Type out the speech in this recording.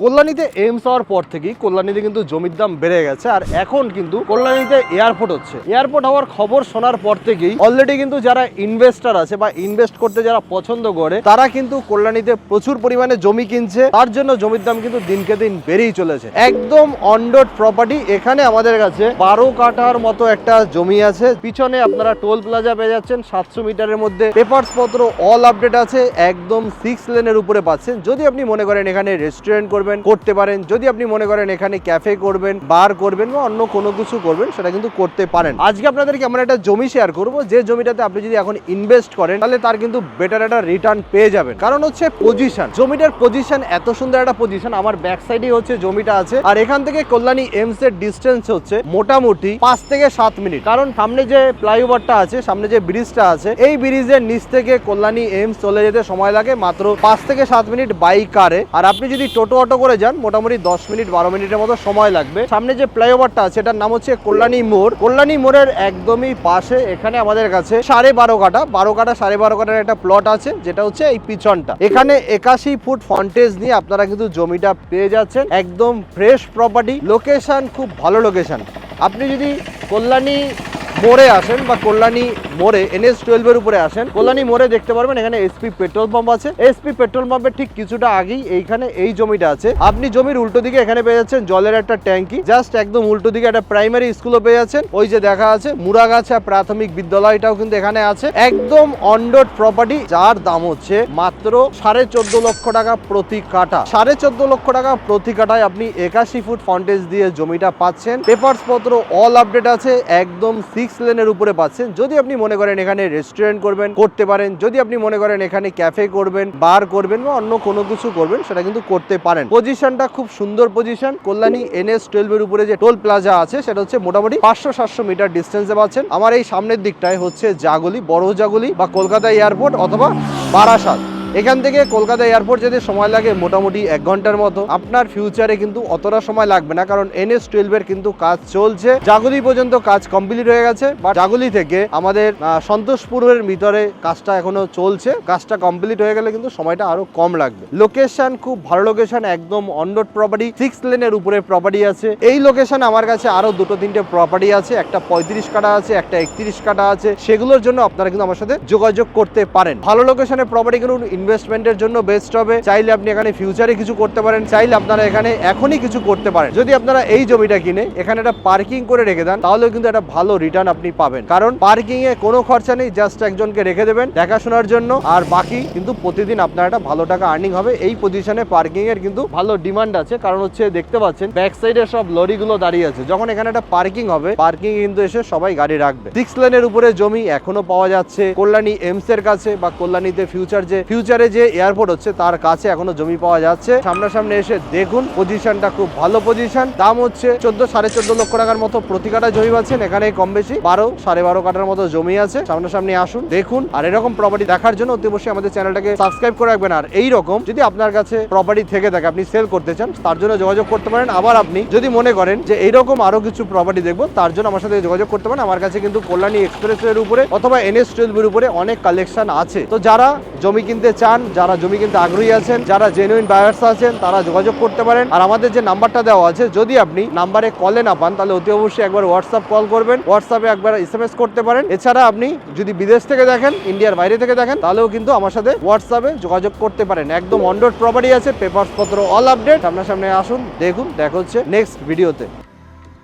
কল্যাণীতে AIIMS হওয়ার পর থেকেই কল্যাণীতে কিন্তু জমির দাম বেড়ে গেছে। আর এখন কিন্তু কল্যাণীতে এয়ারপোর্ট হচ্ছে। এয়ারপোর্ট হওয়ার খবর শোনার পর থেকেই অলরেডি কিন্তু যারা ইনভেস্টর আছে বা ইনভেস্ট করতে যারা পছন্দ করে তারা কিন্তু কল্যাণীতে প্রচুর পরিমাণে জমি কিনছে। তার জন্য জমির দাম কিন্তু দিনকে দিন বেড়েই চলেছে। একদম অনডোট প্রপার্টি। এখানে আমাদের কাছে 12 কাঠার মতো একটা জমি আছে। পিছনে আপনারা টোল প্লাজা পেয়ে যাচ্ছেন 700 মিটারের মধ্যে। পেপারস পত্র অল আপডেট আছে। একদম 6 লেনের উপরে পাচ্ছেন। যদি আপনি মনে করেন এখানে রেস্টুরেন্ট করতে পারেন, যদি আপনি মনে করেন এখানে ক্যাফে করবেন, বার করবেন বা অন্য কোনো কিছু করবেন, সেটা কিন্তু করতে পারেন। আজকে আপনাদেরকে আমরা একটা জমি শেয়ার করব, যে জমিটাতে আপনি যদি এখন ইনভেস্ট করেন তাহলে তার কিন্তু বেটার একটা রিটার্ন পেয়ে যাবেন। কারণ হচ্ছে পজিশন, জমিটার পজিশন এত সুন্দর একটা পজিশন। আমার ব্যাক সাইডে হচ্ছে জমিটা আছে। আর এখান থেকে কল্যাণী এইমস এর ডিস্টেন্স হচ্ছে মোটামুটি 5 থেকে 7 মিনিট। কারণ সামনে যে ফ্লাইওভারটা আছে, সামনে যে ব্রিজটা আছে, এই ব্রিজের নিচ থেকে কল্যাণী এইমস চলে যেতে সময় লাগে মাত্র 5 থেকে 7 মিনিট বাইক কারে। আর আপনি যদি টোটো অটো করে যান মোটামুটি 10 মিনিট 12 মিনিটের মতো সময় লাগবে। সামনে যে ফ্লাইওভারটা আছে এটার নাম হচ্ছে কল্যাণী মোড়। কল্যাণী মোড়ের একদমই পাশে এখানে আমাদের কাছে 12.5 কাঠা 12.5 কাঠার একটা প্লট আছে, যেটা হচ্ছে এই পিছনটা। এখানে 81 ফুট ফ্রন্টেজ নিয়ে আপনারা কিন্তু জমিটা পেয়ে যাচ্ছেন। একদম ফ্রেশ প্রপার্টি। লোকেশন খুব ভালো লোকেশন। আপনি যদি কল্যাণী মোড়ে আসেন বা কল্যাণী মোড়ে NH-12 এর উপরে আসেন, কল্যাণী মোড়ে দেখতে পারবেন এখানে SP পেট্রোল পাম্প আছে। SP পেট্রোল পাম্পের ঠিক কিছুটা আগেই এইখানে এই জমিটা আছে। আপনি জমির উল্টো দিকে এখানে পেয়ে যাচ্ছেন জলের একটা ট্যাঙ্কি। জাস্ট একদম উল্টো দিকে একটা প্রাইমারি স্কুলও পেয়ে যাচ্ছেন। ওই যে দেখা আছে মুরাগাছা প্রাথমিক বিদ্যালয়টাও কিন্তু এখানে আছে। একদম অনডোট প্রপার্টি, যার দাম হচ্ছে মাত্র 14.5 লক্ষ টাকা প্রতি কাঠা। 14.5 লক্ষ টাকা প্রতি কাঠায় আপনি 81 ফুট ফ্রন্টেজ দিয়ে জমিটা পাচ্ছেন। পেপারস পত্র অল আপডেট আছে। একদম 6 লেনের উপরে পাচ্ছেন। যদি আপনি মনে করেন এখানে রেস্টুরেন্ট করতে পারেন, যদি আপনি মনে করেন এখানে ক্যাফে করবেন, বার করবেন বা অন্য কোনো কিছু করবেন, সেটা কিন্তু করতে পারেন। পজিশনটা খুব সুন্দর পজিশন। কল্যাণী NH-12 এর উপরে যে টোল প্লাজা আছে সেটা হচ্ছে মোটামুটি 500-700 মিটার ডিস্টেন্সে পাচ্ছেন। আমার এই সামনের দিকটায় হচ্ছে জাগুলি, বড় জাগুলি বা কলকাতা এয়ারপোর্ট অথবা বারাসাত। এখান থেকে কলকাতা এয়ারপোর্ট যেতে সময় লাগে মোটামুটি 1 ঘন্টার মতো। আপনার ফিউচারে কিন্তু অতটা সময় লাগবে না, কারণ NH-12 এর কিন্তু কাজ চলছে। জাগুলি পর্যন্ত কাজ কমপ্লিট হয়ে গেছে, বা জাগুলি থেকে আমাদের সন্তোষপুরের ভিতরে কাজটা এখনো চলছে। কাজটা কমপ্লিট হয়ে গেলে কিন্তু সময়টা আরো কম লাগবে। লোকেশন খুব ভালো লোকেশন। একদম অনডোট প্রপার্টি। 6 লেনের উপরে প্রপার্টি আছে। এই লোকেশন আমার কাছে আরো 2-3টে প্রপার্টি আছে। একটা 35 কাঠা আছে, একটা 31 কাঠা আছে। সেগুলোর জন্য আপনারা কিন্তু আমার সাথে যোগাযোগ করতে পারেন। ভালো লোকেশনের প্রপার্টি কিন্তু ইনভেস্টমেন্টের জন্য বেস্ট হবে। চাইলে আপনি এখানে ফিউচারে কিছু করতে পারেন, চাইলে আপনারা এখানে এখনই কিছু করতে পারেন। যদি আপনারা এই জমিটা কিনে এখানে একটা পার্কিং করে রেখে দেন, তাহলে কিন্তু একটা ভালো রিটার্ন আপনি পাবেন। কারণ পার্কিং এ কোনো খরচা নেই, জাস্ট একজনকে রেখে দেবেন দেখাশোনার জন্য, আর বাকি কিন্তু প্রতিদিন আপনার একটা ভালো টাকা আর্নিং হবে। এই পজিশনে পার্কিং এর কিন্তু ভালো ডিমান্ড আছে। কারণ হচ্ছে দেখতে পাচ্ছেন ব্যাক সাইডে সব লরিগুলো দাঁড়িয়ে আছে। যখন এখানে একটা পার্কিং হবে, পার্কিং এ কিন্তু এসে সবাই গাড়ি রাখবে। 6 লেনের উপরে জমি এখনো পাওয়া যাচ্ছে কল্যাণী এইমস এর কাছে, বা কল্যাণীতে ফিউচারে যে এয়ারপোর্ট হচ্ছে তার কাছে এখনো জমি পাওয়া যাচ্ছে। সামনাসামনি এসে দেখুন, পজিশনটা খুব ভালো পজিশন। দাম হচ্ছে 14-14.5 লক্ষ টাকার মতো প্রতি কাঠা জমি পাচ্ছেন। এখানে কম বেশি 12-12.5 কাঠার মতো জমি আছে। সামনাসামনি আসুন, দেখুন। আর এরকম প্রপার্টি দেখার জন্য অতি অবশ্যই আমাদের চ্যানেলটাকে সাবস্ক্রাইব করে রাখবেন। আর এইরকম যদি আপনার কাছে প্রপার্টি থেকে থাকে, আপনি সেল করতে চান, তার জন্য যোগাযোগ করতে পারেন। আবার আপনি যদি মনে করেন যে এইরকম আরো কিছু প্রপার্টি দেখবো, তার জন্য আমার সাথে যোগাযোগ করতে পারেন। আমার কাছে কিন্তু কল্যাণী এক্সপ্রেস এর উপরে অথবা NH-12 এর উপরে অনেক কালেকশন আছে। তো যারা জমি কিনতে চান, যারা জমি কিনতে আগ্রহী আছেন, যারা জেনুইন বায়ার্স আছেন, তারা যোগাযোগ করতে পারেন। আর আমাদের যে নাম্বারটা দেওয়া আছে, যদি আপনি নাম্বারে কলে না পান, তাহলে অতি অবশ্যই একবার হোয়াটসঅ্যাপ কল করবেন, হোয়াটসঅ্যাপে একবার SMS করতে পারেন। এছাড়া আপনি যদি বিদেশ থেকে দেখেন, ইন্ডিয়ার বাইরে থেকে দেখেন, তাহলেও কিন্তু আমার সাথে হোয়াটসঅ্যাপে যোগাযোগ করতে পারেন। একদম অনডোট প্রপার্টি আছে, পেপারস পত্র অল আপডেট। সামনাসামনি আসুন, দেখুন। দেখা হচ্ছে নেক্সট ভিডিওতে।